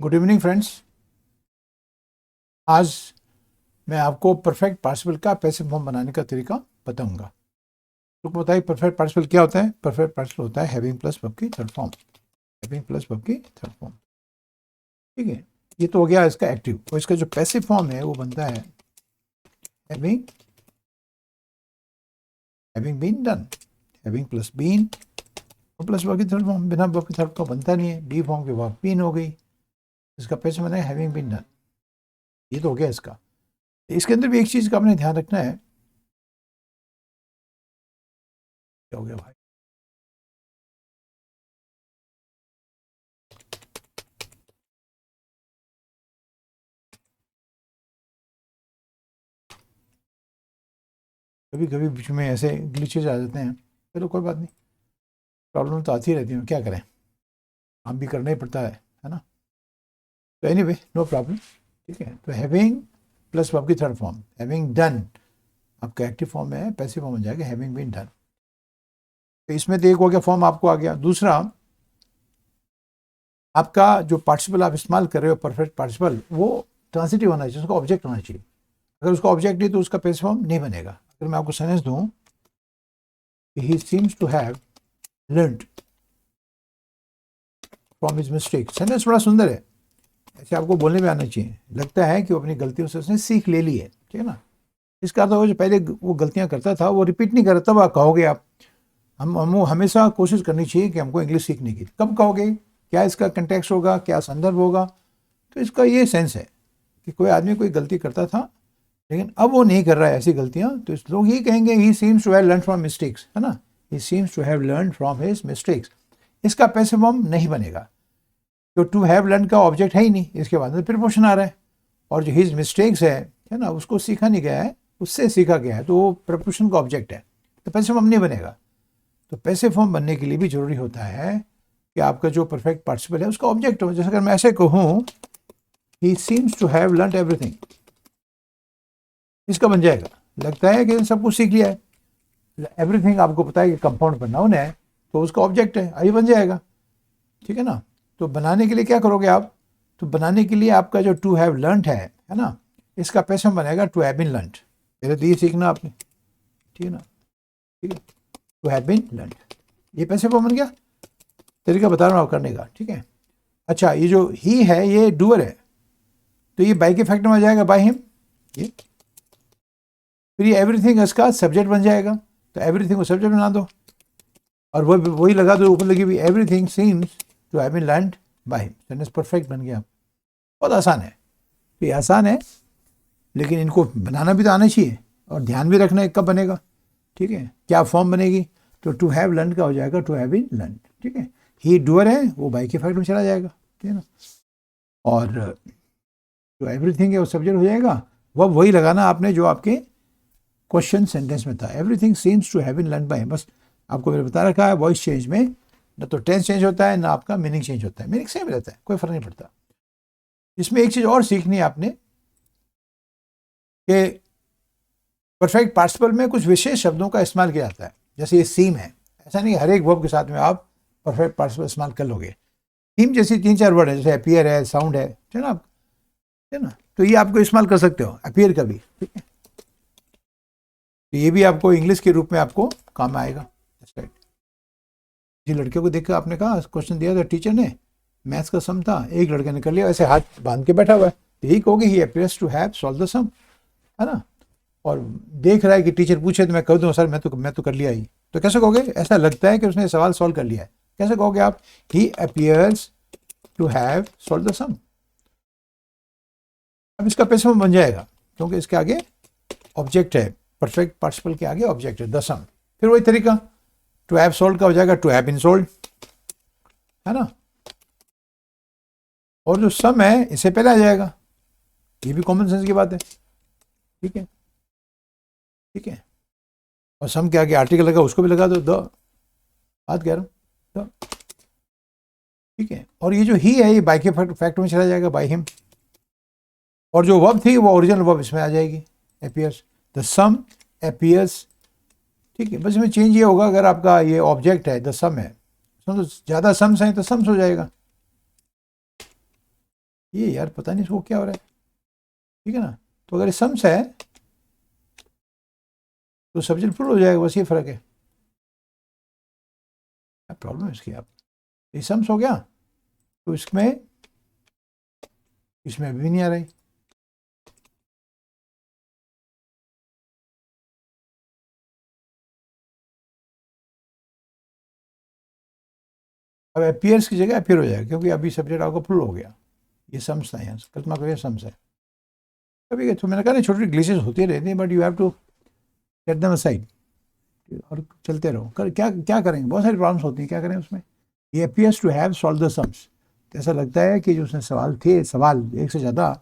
Good evening friends. आज मैं आपको परफेक्ट पार्टिसिपल का पैसिव फॉर्म बनाने का तरीका बताऊंगा। तो बताइए परफेक्ट पार्टिसिपल क्या होता है। परफेक्ट पार्टिसिपल होता है हैविंग प्लस वर्ब की third form. Having plus verb की थर्ड फॉर्म, ठीक है। ये तो हो गया इसका एक्टिव। और इसका जो पैसिव फॉर्म है वो बनता है having having been done. Having plus been और प्लस वर्ब की थर्ड फॉर्म। बिना वर्ब की थर्ड फॉर्म बनता नहीं है। बी फॉर्म के वर्ब बीन हो गई, इसका पैसिव बना है हैविंग बीन डन। ये तो हो गया इसका। इसके अंदर भी एक चीज का आपने ध्यान रखना है। क्या हो गया भाई? कभी कभी बीच में ऐसे ग्लिचेज आ जाते हैं। चलो कोई बात नहीं, प्रॉब्लम तो आती रहती है, क्या करें, काम भी करना ही पड़ता है ना। तो एनीवे नो प्रॉब्लम, ठीक है। तो हैविंग प्लस वर्ब की थर्ड फॉर्म हैविंग डन आपका एक्टिव फॉर्म है, पैसिव फॉर्म हो जाएगा हैविंग बीन डन। तो इसमें तो एक हो गया फॉर्म आपको आ गया। दूसरा, आपका जो पार्टिसिपल आप इस्तेमाल कर रहे हो परफेक्ट पार्टिसिपल, वो ट्रांसिटिव होना चाहिए, उसका ऑब्जेक्ट होना चाहिए। अगर उसका ऑब्जेक्ट नहीं तो उसका पैसिव फॉर्म नहीं बनेगा। अगर मैं आपको सेंटेंस दूं, he seems to have learned from his mistake, sentence बड़ा सुंदर है, ऐसे आपको बोलने में आना चाहिए। लगता है कि वो अपनी गलतियों से उसने सीख ले ली है, ठीक है ना। इसका अर्थ होगा जो पहले वो गलतियां करता था वो रिपीट नहीं कर रहा। तब आप कहोगे आप, हम हमेशा कोशिश करनी चाहिए कि हमको इंग्लिश सीखने की। कब कहोगे, क्या इसका कंटेक्स्ट होगा, क्या संदर्भ होगा। तो इसका ये सेंस है कि कोई आदमी कोई गलती करता था लेकिन अब वो नहीं कर रहा है ऐसी गलतियां, तो इस लोग ये कहेंगे he seems to have learn from mistakes, है ना। He seems to have learn from his mistakes. इसका पैसिव फॉर्म नहीं बनेगा, तो टू हैव लर्न का ऑब्जेक्ट है ही नहीं, इसके बाद में प्रीपोजिशन आ रहा है। और जो हिज मिस्टेक्स है ना, उसको सीखा नहीं गया है, उससे सीखा गया है, तो वो प्रीपोजिशन का ऑब्जेक्ट है, तो पैसिव फॉर्म नहीं बनेगा। तो पैसिव फॉर्म बनने के लिए भी जरूरी होता है कि आपका जो परफेक्ट पार्टिसिपल है उसका ऑब्जेक्ट हो। जैसे अगर मैं ऐसे कहूँ he seems to have learn everything, इसका बन जाएगा लगता है कि सब कुछ सीख लिया है। एवरीथिंग आपको पता है कि कंपाउंड पर नाउन है, तो उसका ऑब्जेक्ट है, आई बन जाएगा, ठीक है ना। तो बनाने के लिए क्या करोगे आप, तो बनाने के लिए आपका जो टू हैव लर्नड है ना, इसका पैसिव बनेगा टू हैव बीन लर्नड। पहले तो ये सीखना आपने, ठीक है ना, ठीक है। टू हैव बीन लर्नड, ये पैसिव बन गया। तरीका बता रहा हूँ आप करने का, ठीक है। अच्छा, ये जो ही है ये डूअर है, तो ये बाई के फैक्टर में आ जाएगा बाय हिम। ये फिर ये एवरीथिंग इसका सब्जेक्ट बन जाएगा, तो एवरीथिंग को सब्जेक्ट बना दो और वही लगा दो ऊपर लगी हुई everything seems to have been learned by him. Sentence perfect बन गया। बहुत आसान है, ये आसान है, लेकिन इनको बनाना भी तो आना चाहिए और ध्यान भी रखना है कब बनेगा, ठीक है। क्या फॉर्म बनेगी, तो टू हैव लर्न का हो जाएगा टू हैव बीन लर्न, ठीक है। ही डूअर है वो बाई के फैक्ट में चला जाएगा, ठीक है ना। और जो एवरीथिंग है वो सब्जेक्ट हो जाएगा। वही लगाना आपने जो आपके क्वेश्चन सेंटेंस में था, everything seems to have been learn by. बस आपको मैंने बता रखा है, वॉइस चेंज में ना तो टेंस चेंज होता है ना आपका मीनिंग चेंज होता है, मीनिंग सेम रहता है, कोई फर्क नहीं पड़ता। इसमें एक चीज और सीखनी है आपने कि परफेक्ट पार्टिसिपल में कुछ विशेष शब्दों का इस्तेमाल किया जाता है। जैसे ये सीम है, ऐसा नहीं हर एक वर्ब के साथ में आप परफेक्ट पार्टिसिपल इस्तेमाल कर लोगे। सीम जैसी 3-4 वर्ड है, जैसे अपीयर है, साउंड है, ठीक है ना, ठीक है ना। तो ये आपको इस्तेमाल कर सकते हो अपीयर का भी, ठीक है। तो ये भी आपको इंग्लिश के रूप में आपको काम आएगा। जी, लड़कियों को देखकर आपने कहा क्वेश्चन दिया था टीचर ने, मैथ्स का सम था, एक लड़के ने कर लिया, ऐसे हाथ बांध के बैठा हुआ है, यही कहोगे he appears to have solve the sum, है ना। और देख रहा है कि टीचर पूछे तो मैं कह दूँ सर मैं तो कर लिया ही, तो कैसे कहोगे, ऐसा लगता है कि उसने सवाल सॉल्व कर लिया है, कैसे कहोगे आप, he appears to have solve the sum. अब इसका पैसिव बन जाएगा क्योंकि इसके आगे ऑब्जेक्ट है, परफेक्ट पार्टिसिपल के आगे ऑब्जेक्ट है द सम। फिर वही तरीका, टू हैव सोल्ड का हो जाएगा टू हैव बीन सोल्ड, है ना। और जो सम है इससे पहले आ जाएगा, ये भी कॉमन सेंस की बात है, ठीक है, ठीक है। और सम के आगे आर्टिकल लगा उसको भी लगा दो, द, बात कह रहा हूँ, ठीक है। और ये जो ही है ये बाय के फैक्ट में चला जाएगा बाय हिम। और जो वर्ब थी वो ओरिजिनल वर्ब इसमें आ जाएगी, अपीयर्स, द सम अपीयर्स, ठीक है। बस इसमें चेंज ये होगा, अगर आपका ये ऑब्जेक्ट है द सम है, तो ज़्यादा सम्स हैं तो सम्स हो जाएगा, ये यार पता नहीं इसको क्या हो रहा है, ठीक है ना। तो अगर सम्स है तो सब्जेक्ट फुल हो जाएगा, बस ये फ़र्क है। क्या प्रॉब्लम है इसकी आप, ये सम्स हो गया तो इसमें अभी नहीं आ रही। अब अपीयर्स की जगह अपीयर हो जाएगा, क्योंकि अभी सब्जेक्ट आपको फुल हो गया। ये सम्स था, यहाँ कल्पना करिए सम्स है। कभी तो मैंने कहा ना छोटी ग्लिचेस होती रहती हैं, but you have to get them aside और चलते रहो। क्या क्या करेंगे, बहुत सारी प्रॉब्लम्स होती हैं, क्या करें उसमें। ये appears to have solve the sums, तो ऐसा लगता है कि जो उसने सवाल एक से ज़्यादा,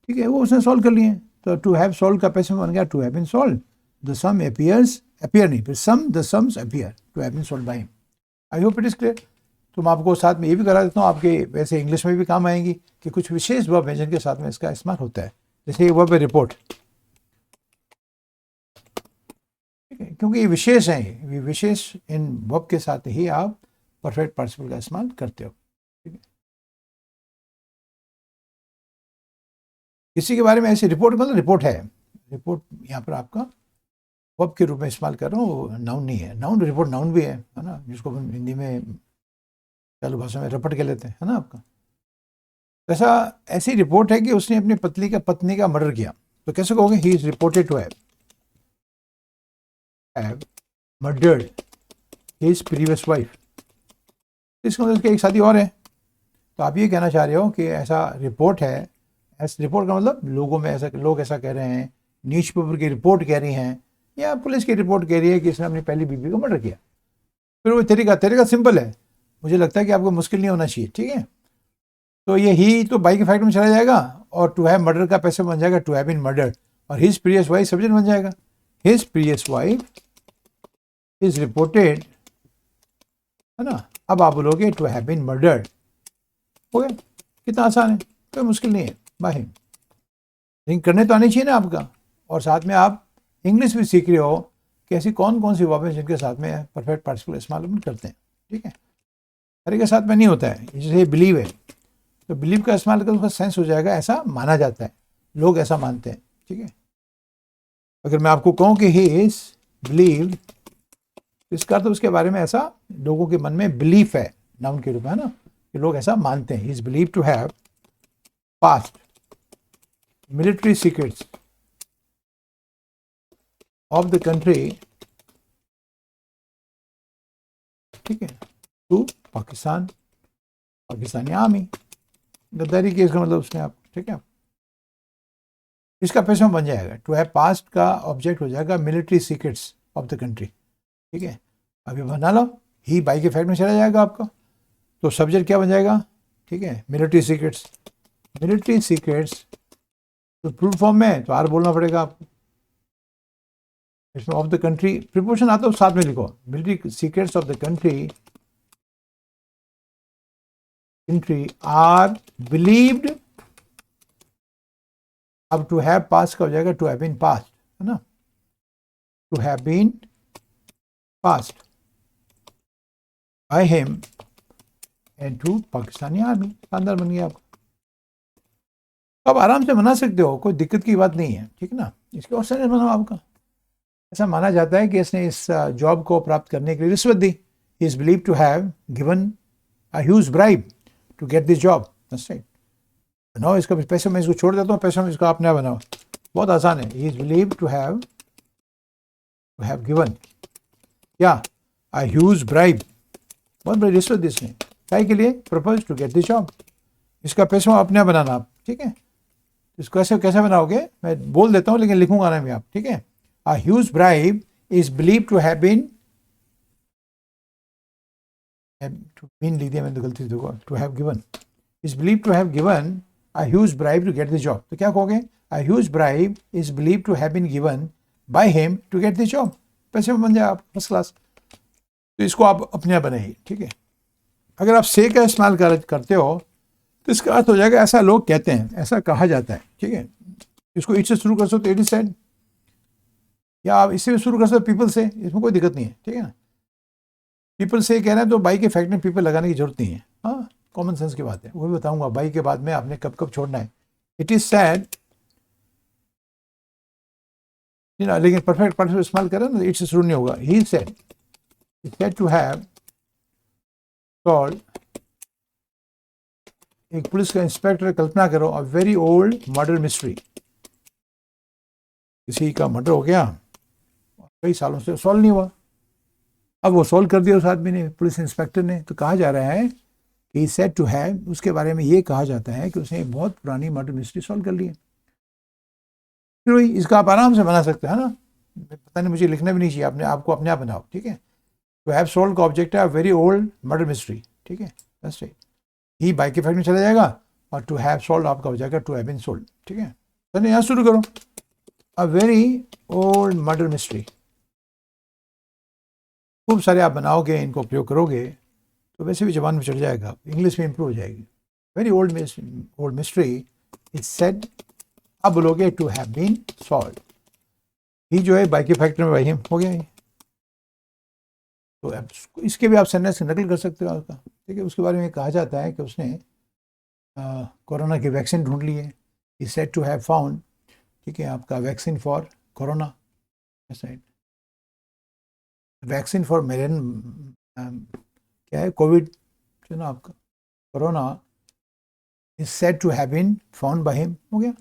ठीक है, वो उसने सॉल्व कर लिए। तो टू हैव सॉल्व का पैसे बन गया to have been solve. The sum appears, appear नहीं, फिर sum the sums appear to have been solve by him. I hope it is clear. तो मैं आपको साथ में ये भी करा देता हूँ, आपके वैसे इंग्लिश में भी काम आएंगी कि कुछ विशेष वर्ब है जिनके साथ में इसका इस्तेमाल होता है। जैसे ये वर्ब है रिपोर्ट, ठीक है, क्योंकि ये विशेष है, ये विशेष इन वर्ब के साथ ही आप परफेक्ट पार्टिसिपल का इस्तेमाल करते हो, ठीक है। किसी के बारे में ऐसी रिपोर्ट, मतलब रिपोर्ट है, रिपोर्ट यहाँ पर आपका वर्ब के रूप में इस्तेमाल कर रहा हूँ, नाउन नहीं है। नाउन रिपोर्ट नाउन भी है ना, जिसको हम हिंदी में चालू भाषा में रपट के लेते हैं, है ना आपका। ऐसा ऐसी रिपोर्ट है कि उसने अपनी पत्नी का मर्डर किया, तो कैसे कहोगे, he is reported to have murdered his previous wife. इसका मतलब उसकी एक शादी और है। तो आप ये कहना चाह रहे हो कि ऐसा रिपोर्ट है, ऐसा रिपोर्ट का मतलब लोगों में ऐसा, लोग ऐसा कह रहे हैं, न्यूज़ पेपर की रिपोर्ट कह रही हैं, या पुलिस की रिपोर्ट कह रही है कि इसने अपनी पहली बीवी को मर्डर किया। फिर वो तरीका सिंपल है, मुझे लगता है कि आपको मुश्किल नहीं होना चाहिए, ठीक है। तो ये ही तो बाई के फैक्ट में चला जाएगा, और टू हैव मर्डर का पैसे बन जाएगा टू हैव बीन मर्डर्ड, और हिज प्रीवियस वाइफ सब्जेक्ट बन जाएगा। His previous wife is reported, है ना। अब आप बोलोगे टू हैव बीन मर्डर्ड, हो गया। कितना आसान है, कोई मुश्किल नहीं है भाई, लेकिन करने तो आनी चाहिए ना आपका। और साथ में आप इंग्लिश भी सीख रहे हो कि ऐसी कौन कौन सी वर्ब है जिनके साथ में परफेक्ट पार्टिसिपल इस्तेमाल करते हैं, ठीक है। हर एक के साथ में नहीं होता है। जैसे बिलीव है, तो बिलीव का इस्तेमाल करके उसका सेंस हो जाएगा, ऐसा माना जाता है, लोग ऐसा मानते हैं, ठीक है। अगर मैं आपको कहूँ कि ही इज बिलीव्ड, इसका तो उसके बारे में ऐसा लोगों के मन में बिलीफ है, नाउन के रूप में, है ना, कि लोग ऐसा मानते हैं। He is believe to have passed military secrets of the country, ठीक है, टू पाकिस्तानी आर्मी। गद्दारी केस का मतलब उसने आप, ठीक है। इसका पैसा बन जाएगा, टू हैव पास्ट का ऑब्जेक्ट हो जाएगा military secrets of the country, ठीक है। अभी बना लो, ही बाई के फैक्ट में चला जाएगा आपका, तो सब्जेक्ट क्या बन जाएगा, ठीक है, मिलिट्री सीक्रेट्स। मिलिट्री सीक्रेट्स तो फुल फॉर्म में तो आर बोलना पड़ेगा आपको, इसमें ऑफ द कंट्री प्रिपोजिशन आता है तो साथ में लिखो, military secrets of the country are believed. अब टू हैव पास्ट का हो जाएगा टू हैव बीन पास्ट, है ना, to have been passed by him and to Pakistani army. शानदार बन गया आपको। आप आराम से बना सकते हो, कोई दिक्कत की बात नहीं है, ठीक है ना। इसके और सेंटेंस बनाओ आपका। ऐसा माना जाता है कि इसने इस जॉब को प्राप्त करने के लिए रिश्वत दी। He is believe to have given a huge bribe to get this job. बनाओ इसका पैसे, मैं इसको छोड़ देता हूँ, पैसे में इसका अपना बनाओ, बहुत आसान है। He is believe to have given क्या, अ ह्यूज ब्राइब, बहुत बड़ी रिश्वत दी इसने, क्या के लिए, propose to get this job. इसका पैसा अपना बनाना आप, ठीक है। इसको कैसे बनाओगे, मैं बोल देता हूँ लेकिन लिखूंगा ना मैं आप, ठीक है। A huge bribe is believed to have been लिख दिया मैंने तो गलती से, to have given is believed to have given a huge bribe to get the job। तो क्या कहोगे, a huge bribe is believed to have been given by him to get the job। पैसे में बन जाए आप फर्स्ट क्लास। तो इसको आप अपने आप बनाइए, ठीक है। अगर आप से का इस्तेमाल करते हो तो इसका अर्थ हो जाएगा ऐसा लोग कहते हैं, ऐसा कहा जाता है, ठीक है। इसको इट से शुरू कर सकते हो, इट इज सेड, या आप इससे भी शुरू कर सकते हो पीपल से, इसमें कोई दिक्कत नहीं है, ठीक है ना। पीपल से कह रहे हैं तो बाई के फैक्ट में पीपल लगाने की जरूरत नहीं है, हाँ। कॉमन सेंस की बात है, वो भी बताऊंगा बाई के बाद में आपने कब कब छोड़ना है। इट इज सैड, लेकिन परफेक्ट पार्टिसिपल इस्तेमाल करें ना, इट्स शुरू नहीं होगा। He said to have solve, एक पुलिस का इंस्पेक्टर, कल्पना करो, a very old murder mystery, किसी का मर्डर हो गया कई सालों से सॉल्व नहीं हुआ, अब वो सॉल्व कर दिया उस आदमी ने, पुलिस इंस्पेक्टर ने। तो कहा जा रहा है कि सेड टू हैव, उसके बारे में ये कहा जाता है कि उसने एक बहुत पुरानी मर्डर मिस्ट्री सॉल्व कर ली है। फिर इसका आप आराम से बना सकते हैं ना, पता नहीं मुझे लिखना भी नहीं चाहिए, आपने आपको अपने आप बनाओ, ठीक है। टू हैव सोल्व का ऑब्जेक्ट है वेरी ओल्ड मर्डर मिस्ट्री, ठीक है, बस राइट। ही बाई के फैक्ट में चला जाएगा और टू हैव सोल्व आपका हो जाएगा टू हैव बीन सोल्ड, ठीक है। तो यहाँ शुरू करो, a very old murder mystery, खूब सारे आप बनाओगे, इनको प्रयोग करोगे तो वैसे भी जबान में चढ़ जाएगा, इंग्लिश में इंप्रूव हो जाएगी। Very old mystery is said, अब बोलोगे टू हैव बीन सॉल्व, ही जो है बाई के फैक्ट में वही हो गया। तो इसके भी आप सेंटेंस नकल कर सकते हो आपका, ठीक है। उसके बारे में कहा जाता है कि उसने कोरोना की वैक्सीन ढूंढ ली है, he said to have found, ठीक है, आपका vaccine for corona, vaccine for मेरन क्या है, कोविड जो ना आपका corona, is said to have been found by him, हो गया।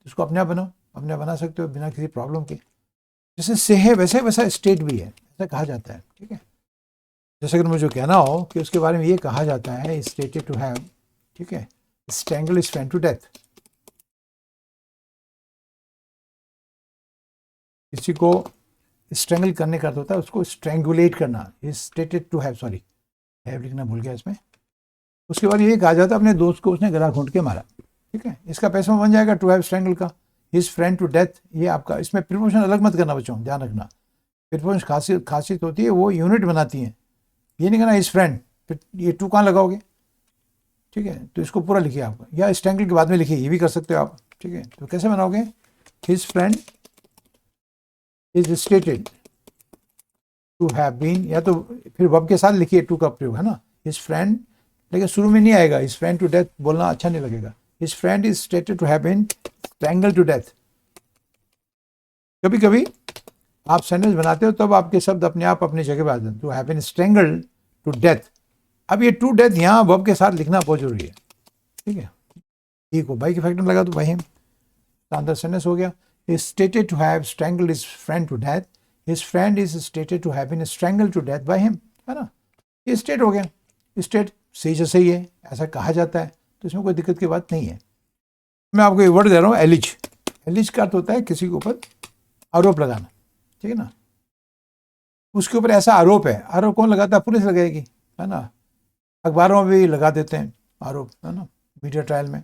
इसको अपने आप बनाओ, अपने आप बना सकते हो बिना किसी प्रॉब्लम के। जैसे से है वैसे वैसा स्टेट भी है, ऐसा कहा जाता है, ठीक है। जैसे अगर मुझे कहना हो कि उसके बारे में ये कहा जाता है स्टेटेड टू हैव, ठीक है, strangle his friend to death, किसी को स्ट्रैंगल करने का अर्थ होता है उसको स्ट्रैंगुलेट करना, is stated to have, sorry have लिखना भूल गया इसमें। उसके बाद ये कहा जाता है अपने दोस्त को उसने गला घोंट के मारा, ठीक है, इसका पैसा बन जाएगा टू हैव स्ट्रैंगल का, हिज फ्रेंड टू डेथ। ये आपका, इसमें प्रीपोजिशन अलग मत करना बच्चों, ध्यान रखना। प्रीपोजिशन खासियत होती है वो यूनिट बनाती है, ये नहीं कहना हिज फ्रेंड, फिर ये टू कहाँ लगाओगे, ठीक है। तो इसको पूरा लिखिए आपका, या स्ट्रैंगल के बाद में लिखिए, ये भी कर सकते हो आप, ठीक है। तो कैसे बनाओगे, his friend is stated to have been, या तो फिर वर्ब के साथ लिखिए, टू का प्रयोग है ना, हिज फ्रेंड, लेकिन शुरू में नहीं आएगा, हिज फ्रेंड टू डेथ बोलना अच्छा नहीं लगेगा। His friend is stated to have been strangle to death. कभी कभी आप सेंटेंस बनाते हो तब आपके शब्द अपने आप अपनी जगह पे आ जाते हैं, to have been strangled to death. अब ये टू डेथ यहाँ वर्ब के साथ लिखना बहुत जरूरी है, ठीक है। ठीक हो, बाई के फैक्टर में लगा तो भाई अंदर सेंटेंस हो गया, is stated to have strangled his friend to death, his friend is stated to have been strangled to death by him, है ना। ये स्टेट हो गया, स्टेट सही जैसे ही है, ऐसा कहा जाता है, तो इसमें कोई दिक्कत की बात नहीं है। मैं आपको एक वर्ड दे रहा हूँ, एलिज। एलिज का अर्थ होता है किसी के ऊपर आरोप लगाना, ठीक है ना। उसके ऊपर ऐसा आरोप है, आरोप कौन लगाता है, पुलिस लगाएगी, है ना। अखबारों में भी लगा देते हैं आरोप, है ना, मीडिया ट्रायल में।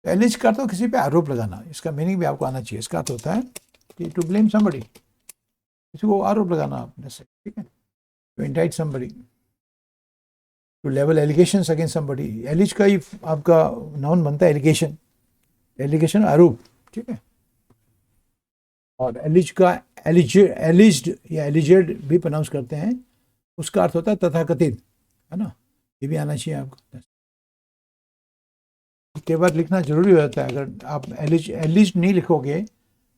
एलिज का तो किसी पे आरोप लगाना, इसका मीनिंग भी आपको आना चाहिए। इसका अर्थ होता है कि टू ब्लेम समबडी, किसी को आरोप लगाना आपने से, ठीक है, to indict somebody, to level allegations against somebody. Allege का ही आपका नाउन बनता है एलिगेशन, एलिगेशन आरोप, ठीक है। और एलिज का एलिज्ड या एलिजेड भी प्रोनाउंस करते हैं, उसका अर्थ होता है तथाकथित, है ना। ये भी आना चाहिए आपको। कई बार लिखना जरूरी हो जाता है, अगर आप एलिज नहीं लिखोगे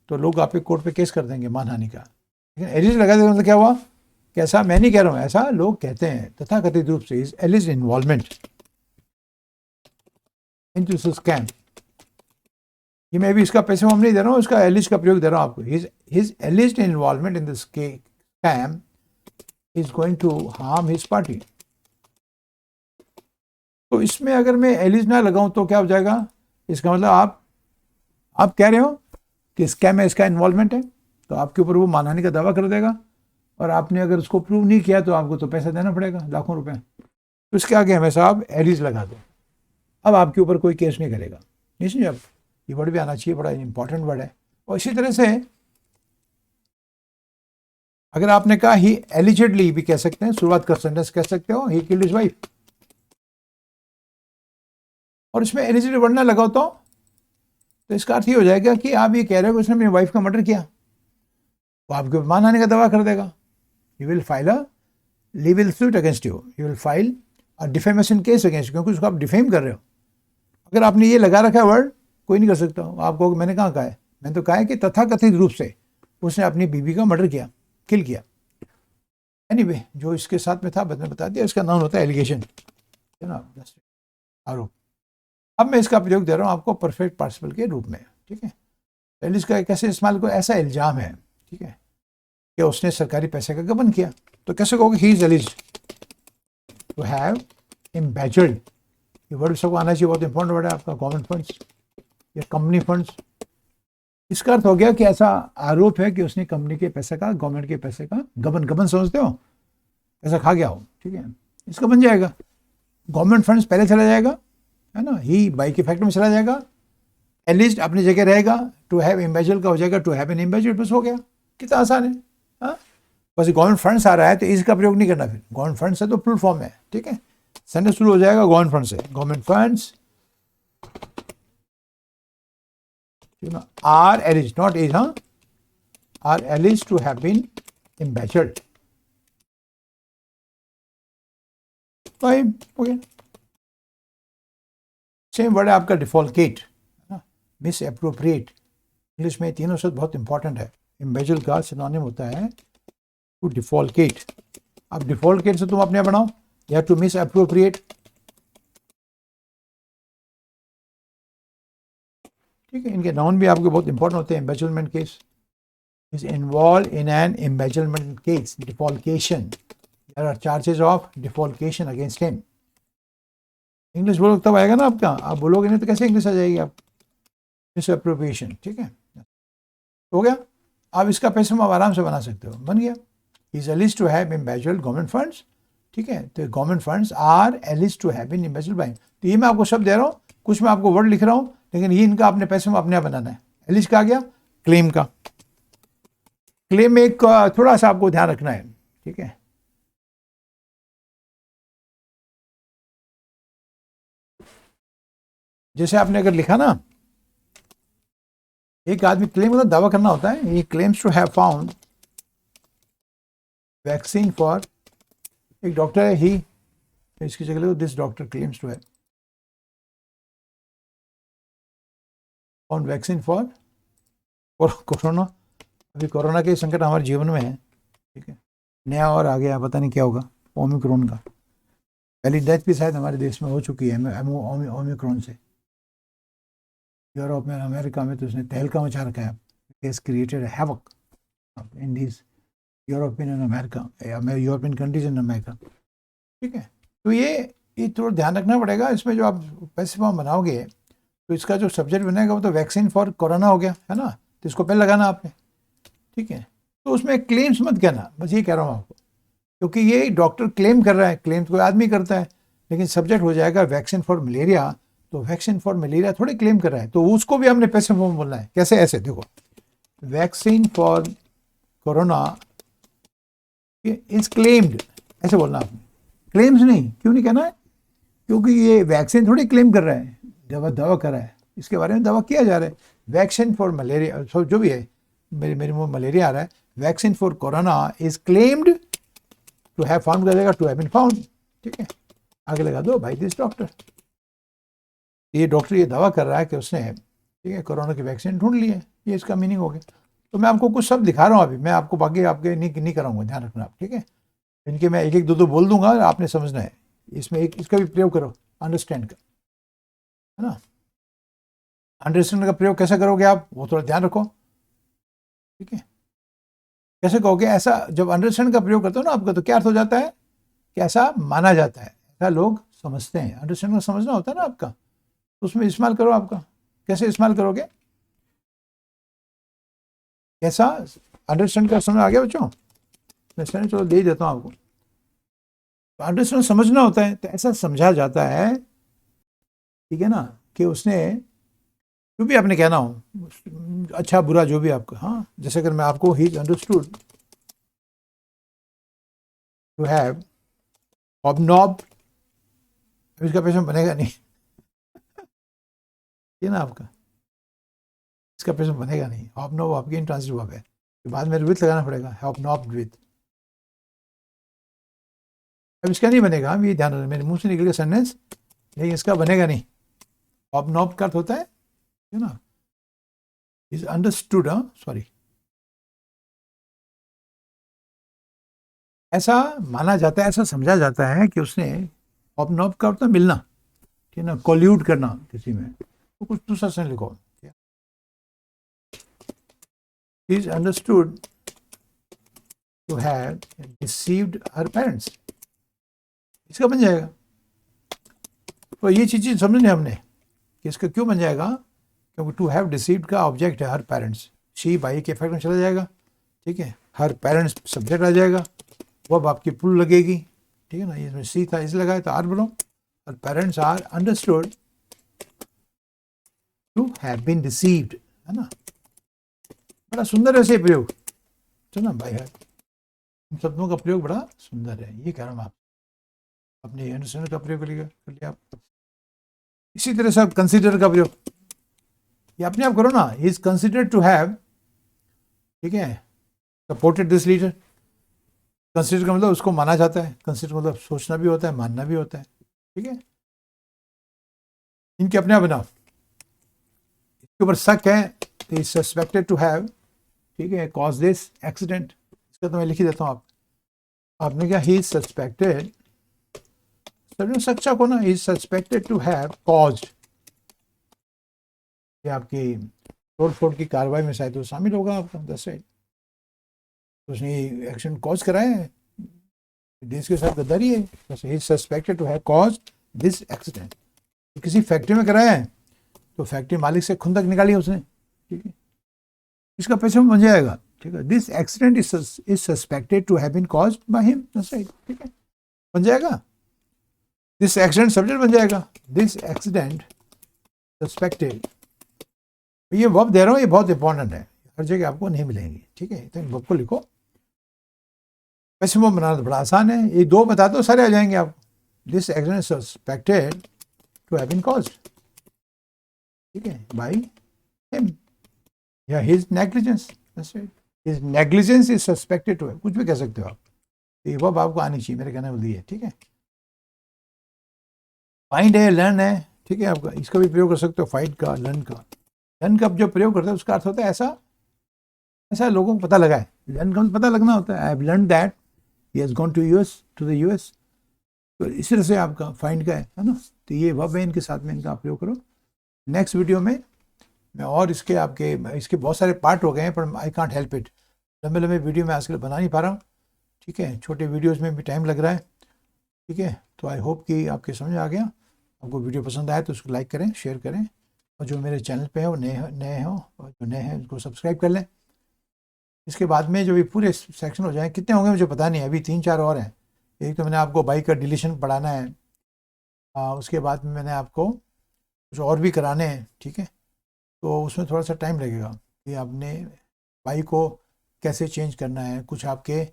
तो लोग आप पे कोर्ट पे केस कर देंगे मानहानि का। लेकिन एलिज लगा देगा मतलब क्या हुआ, कैसा, मैं नहीं कह रहा हूँ, ऐसा लोग कहते हैं तथाकथित रूप से, इज एलिज इन्वॉल्वमेंट इनटू स्कैम। ये मैं भी इसका पैसे हम नहीं दे रहा हूँ, इसका एलिज का प्रयोग दे रहा हूँ आपको। His alleged involvement in this scam is going to harm his party. तो इसमें अगर मैं एलिज ना लगाऊं तो क्या हो जाएगा, इसका मतलब आप कह रहे हो कि स्कैम में इसका इन्वॉल्वमेंट है, तो आपके ऊपर वो मानहानि का दावा कर देगा, और आपने अगर उसको प्रूव नहीं किया तो आपको तो पैसा देना पड़ेगा, लाखों रुपए। तो इसके आगे हमेशा आप एलिज लगा दो, अब आपके ऊपर कोई केस नहीं करेगा। नहीं समझे आप, ये वर्ड भी आना चाहिए, बड़ा इंपॉर्टेंट वर्ड है। और इसी तरह से अगर आपने कहा ही एलिजेडली भी कह सकते हैं, शुरुआत कर सेंटेंस कह सकते हो, ही किल्ड हिज वाइफ, और इसमें एलिजिबल वर्ड ना लगाओ तो इसका अर्थ ये हो जाएगा कि आप ये कह रहे हो कि उसने मेरी वाइफ का मर्डर किया, वो आपके ऊपर मानहानि का दावा कर देगा। You will file a legal suit against you, you will file defamation case against, क्योंकि उसको आप डिफेम कर रहे हो। अगर आपने ये लगा रखा है वर्ड, कोई नहीं कर सकता। आप कहोगे मैंने कहाँ कहा है, मैंने तो कहा है कि तथाकथित रूप से उसने अपनी बीवी का मर्डर किया, किल किया। एनीवे, जो इसके साथ में था मैंने बता दिया, इसका नाम होता है एलिगेशन, है ना, आरोप। अब मैं इसका प्रयोग दे रहा हूँ आपको परफेक्ट पार्टिसिपल के रूप में, ठीक है। एलिज का कैसे इस्तेमाल को, ऐसा इल्जाम है, ठीक है, कि उसने सरकारी पैसे का गबन किया, तो कैसे कहोगे, he is alleged to have embezzled. ये वर्ड सबको आना चाहिए, बहुत इंपॉर्टेंट वर्ड है आपका, गवर्नमेंट फंड्स या कंपनी फंड्स। इसका अर्थ हो गया कि ऐसा आरोप है कि उसने कंपनी के पैसे का, गवर्नमेंट के पैसे का गबन, गबन समझते हो, पैसा खा गया हो, ठीक है। इसका बन जाएगा गवर्नमेंट फंड्स पहले चला जाएगा, है ना, ही बाई के फैक्ट में चला जाएगा, एलिस्ट अपनी जगह रहेगा, टू हैव एम्बेजल का हो जाएगा टू हैव एन एम्बेजल, बस हो गया। कितना आसान है, हाँ। बस गवर्नमेंट फंड्स आ रहा है तो इसका प्रयोग नहीं करना, फिर गवर्नमेंट फंड्स है तो फुल फॉर्म है, ठीक है। सेंटेंस शुरू हो जाएगा गवर्नमेंट फंड से, government funds are alleged, not is, हाँ, are alleged to have been embezzled. हो गया। सेम वर्ड है आपका डिफॉल्केट, मिस एप्रोप्रिएट। इंग्लिश में तीनों शब्द बहुत इंपॉर्टेंट है। एम्बेजल का सिनोनिम होता है टू डिफॉल्केट। अब डिफॉल्केट से तुम अपने बनाओ, या टू मिस एप्रोप्रिएट, ठीक है। इनके नाउन भी आपके बहुत इंपॉर्टेंट होते हैं। Embezzlement case is involve in an embezzlement case, defalcation, there are charges of defalcation against him. English बोलो तब आएगा ना आपका, आप बोलोगे नहीं तो कैसे इंग्लिश आ जाएगी आप, मिस एप्रोप्रिएशन, ठीक है। हो गया। आप इसका पैसा आप आराम से बना सकते हो, बन गया। Is alleged to have embezzled government funds, ठीक है। तो government funds are alleged to have been embezzled by. तो ये मैं आपको शब्द दे रहा हूँ, कुछ मैं आपको वर्ड लिख रहा हूँ, लेकिन ये इनका अपने पैसे में अपने आप बनाना है। एलिज का आ गया, क्लेम का। क्लेम में एक थोड़ा सा आपको ध्यान रखना है, ठीक है। जैसे आपने अगर लिखा ना, एक आदमी क्लेम मतलब दावा करना होता है, he claims to have found vaccine for, एक डॉक्टर है, ही, इसकी जगह लिखो this doctor claims to have found vaccine for corona. अभी कोरोना के संकट हमारे जीवन में है, ठीक है। नया और आ गया, पता नहीं क्या होगा ओमिक्रॉन का। पहली डेथ भी शायद हमारे देश में हो चुकी है ओमिक्रॉन से। यूरोप में, अमेरिका में तो उसने तहलका मचा रखा है। It has created havoc in this European and America, European countries in America, ठीक है। तो ये थोड़ा ध्यान रखना पड़ेगा इसमें। जो आप पैसे फॉर्म बनाओगे तो इसका जो सब्जेक्ट बनेगा वो तो वैक्सीन फॉर कोरोना हो गया, है ना, तो इसको पहले लगाना आपने, ठीक है। तो उसमें क्लेम्स मत कहना, बस ये कह रहा हूँ आपको, क्योंकि ये डॉक्टर क्लेम कर रहा है, क्लेम तो कोई आदमी करता है, लेकिन सब्जेक्ट हो जाएगा वैक्सीन फॉर मलेरिया, तो वैक्सीन फॉर मलेरिया थोड़ी क्लेम कर रहा है, तो उसको भी हमने पैसे फॉर्म बोलना है। कैसे, ऐसे देखो, vaccine for corona is claimed, ऐसे बोलना आपने, क्लेम्स नहीं। क्यों नहीं कहना है, क्योंकि ये वैक्सीन थोड़ी क्लेम कर रहा है, दावा कर रहा है, इसके बारे में दावा किया जा रहा है। वैक्सीन फॉर मलेरिया, जो भी है, मेरे मुंह मलेरिया आ रहा है, vaccine for corona is claimed to have found कर देगा, टू हैव बीन फाउंड, ठीक है। आगे लगा दो भाई दिस डॉक्टर, ये डॉक्टर ये दावा कर रहा है कि उसने, ठीक है, कोरोना की वैक्सीन ढूंढ ली है, ये इसका मीनिंग हो गया। तो मैं आपको कुछ शब्द दिखा रहा हूँ अभी, मैं आपको बाकी आपके नहीं कराऊंगा, ध्यान रखना आप, ठीक है। इनके मैं एक एक दो बोल दूंगा, आपने समझना है। इसमें एक इसका भी प्रयोग करो, अंडरस्टैंड का, है ना। अंडरस्टैंड का प्रयोग कैसे करोगे आप, वो थोड़ा ध्यान रखो, ठीक है। कैसे कहोगे, ऐसा जब अंडरस्टैंड का प्रयोग करते हो ना आपका, तो क्या अर्थ हो जाता है कि ऐसा माना जाता है, ऐसा लोग समझते हैं। अंडरस्टैंड का समझना होता है ना आपका, तो उसमें इस्तेमाल करो आपका। कैसे इस्तेमाल करोगे, ऐसा अंडरस्टैंड का समझ आ गया बच्चों, अंडरस्टैंड चलो दे ही देता हूँ आपको। तो अंडरस्टैंड समझना होता है, तो ऐसा समझा जाता है, ठीक है ना, कि उसने जो भी आपने कहना हो, अच्छा बुरा जो भी आपका, हाँ। जैसे अगर मैं आपको he understood to have hobnob, इसका पैसा बनेगा नहीं, ये ना आपका, इसका पैसा बनेगा नहीं। हॉबनॉब आपकी इंट्रांसिटिव वर्ब है, तो बाद में विथ लगाना पड़ेगा, हॉबनॉब विथ, अब इसका नहीं बनेगा, हम ये ध्यान रखना, मेरे मुंह से निकल गया सेंटेंस, लेकिन इसका बनेगा नहीं। ऑबनॉब का अर्थ होता है ना, इज अंडरस्टूड, सॉरी, ऐसा माना जाता है, ऐसा समझा जाता है कि उसने, ऑबनॉब का होता है मिलना, ठीक है ना, कोल्यूड करना किसी में, तो कुछ दूसरा से लिखो, is understood to have deceived her parents, इसका बन जाएगा। तो ये चीज़ समझने हमने कि इसका क्यों बन जाएगा, क्योंकि टू हैव डिसीव्ड का ऑब्जेक्ट है हर पेरेंट्स, शी बाई के इफेक्ट में चला जाएगा, ठीक है, हर पेरेंट्स सब्जेक्ट आ जाएगा, वो अब आपकी पुल लगेगी, ठीक है ना, इसमें सी था इस लगाए तो आर बनो, और parents are understood to have been deceived, है ना, बड़ा सुंदर है से प्रयोग, तो ना भाई है, इन शब्दों का प्रयोग बड़ा सुंदर है, ये कह रहा हूँ आप अपने अंडरस्टैंड का प्रयोग कर लिया आप। इसी तरह से आप कंसिडर का प्रयोग, ये अपने आप करो ना, he is considered to have, ठीक है, सपोर्टेड दिस लीडर, कंसिडर का मतलब उसको माना जाता है, कंसिडर मतलब सोचना भी होता है, मानना भी होता है, ठीक है, इनके अपने आप बनाओ। इसके ऊपर शक है तो इज सस्पेक्टेड टू हैव, ठीक है, कॉज दिस एक्सीडेंट, इसका तो मैं लिख ही देता हूँ, आपने क्या, ही इज सस्पेक्टेड, सच्चा को ना, is suspected to have caused, ये आपकी तोड़फोड़ की कार्रवाई में शायद वो शामिल होगा आपका, दस है, तो उसने एक्शन कॉज कराया है, देश के साथ गद्दारी है, he is suspected to have cause this accident, किसी फैक्ट्री में कराया है, तो फैक्ट्री मालिक से खुंदक निकाली उसने, ठीक है, इसका पैसा बन जाएगा, ठीक है, this accident is suspected to have been caused by him, ठीक है, बन जाएगा, दिस एक्सीडेंट सब्जेक्ट बन जाएगा, दिस एक्सीडेंट सस्पेक्टेड, ये वर्ब दे रहा हूँ, ये बहुत इंपॉर्टेंट है, हर जगह आपको नहीं मिलेंगी, ठीक है, तो इन वर्ब को लिखो, वैसे वो बनाना तो बड़ा आसान है, ये दो बता दो सारे आ जाएंगे आपको, this accident suspected to have been caused, ठीक है, बाय हिम या his negligence, his negligence is suspected to, कुछ भी कह सकते हो आप, ये वर्ब आपको आनी चाहिए, मेरे कहने वाली है, ठीक है, फाइंड है, लर्न है, ठीक है, आपका इसका भी प्रयोग कर सकते हो, फाइंड का, लर्न का, लर्न का जो प्रयोग करते हैं उसका अर्थ होता है ऐसा, ऐसा लोगों को पता लगा है, लर्न का पता लगना होता है, I have learn that he has gone to US, to the US, तो इस तरह से आपका फाइंड का है ना, तो ये वर्ब है, इनके साथ में इनका प्रयोग करो। नेक्स्ट वीडियो में मैं और इसके बहुत सारे पार्ट हो गए हैं, पर आई कांट हेल्प इट, लंबे लंबे वीडियो में आजकल बना नहीं पा रहा हूँ, ठीक है, छोटे वीडियोज़ में भी टाइम लग रहा है, ठीक है, तो आई होप कि आपके समझ आ गया, आपको वीडियो पसंद आए तो उसको लाइक करें, शेयर करें, और जो मेरे चैनल पे है वो नए हो, और जो नए हैं उनको सब्सक्राइब कर लें। इसके बाद में जो भी पूरे सेक्शन हो जाए, कितने होंगे मुझे पता नहीं, अभी 3-4 और हैं, एक तो मैंने आपको बाइक का डिलीशन पढ़ाना है, उसके बाद में मैंने आपको कुछ और भी कराने हैं, ठीक है, तो उसमें थोड़ा सा टाइम लगेगा कि आपने बाइक को कैसे चेंज करना है, कुछ आपके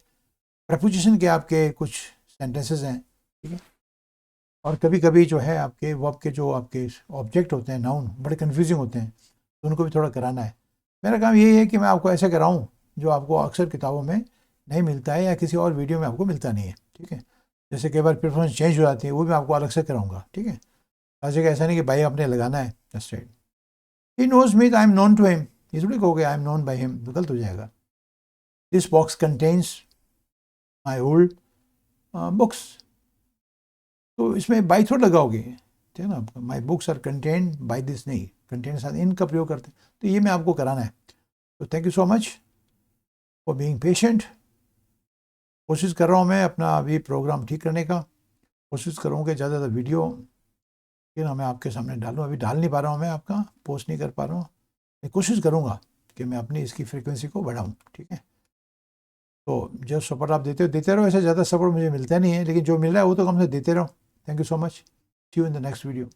प्रपोजिशन के आपके कुछ सेंटेंसेस हैं, ठीक है, और कभी कभी जो है आपके वर्ब के जो आपके ऑब्जेक्ट होते हैं, नाउन, बड़े कन्फ्यूजिंग होते हैं, तो उनको भी थोड़ा कराना है। मेरा काम यही है कि मैं आपको ऐसे कराऊं जो आपको अक्सर किताबों में नहीं मिलता है या किसी और वीडियो में आपको मिलता नहीं है, ठीक है, जैसे कई बार प्रेफरेंस चेंज हो जाती है, वो भी आपको अलग से कराऊंगा, ठीक है, हर जगह ऐसा नहीं कि भाई आपने लगाना है, just right, he knows me, I am known to him, ये थोड़ी कहोगे I am known by him, तो गलत हो जाएगा। This box contains my old books, तो इसमें बाई थोड़ा लगाओगे, ठीक है ना, my books are contain by this, नहीं, कंटेन साथ इनका प्रयोग करते हैं, तो ये मैं आपको कराना है। तो thank you so much for being patient. कोशिश कर रहा हूँ मैं अपना अभी प्रोग्राम ठीक करने का, कोशिश करूँगा ज़्यादा वीडियो कि ना मैं आपके सामने डालूँ, अभी डाल नहीं पा रहा हूँ, मैं आपका पोस्ट नहीं कर पा रहा हूँ, मैं कोशिश करूँगा कि मैं अपनी इसकी फ्रिक्वेंसी को बढ़ाऊँ, ठीक है, तो जो सपोर्ट आप देते रहो, ऐसे ज़्यादा सपोर्ट मुझे मिलता नहीं है, लेकिन जो मिल रहा है वो तो कम से देते रहो। Thank you so much, see you in the next video.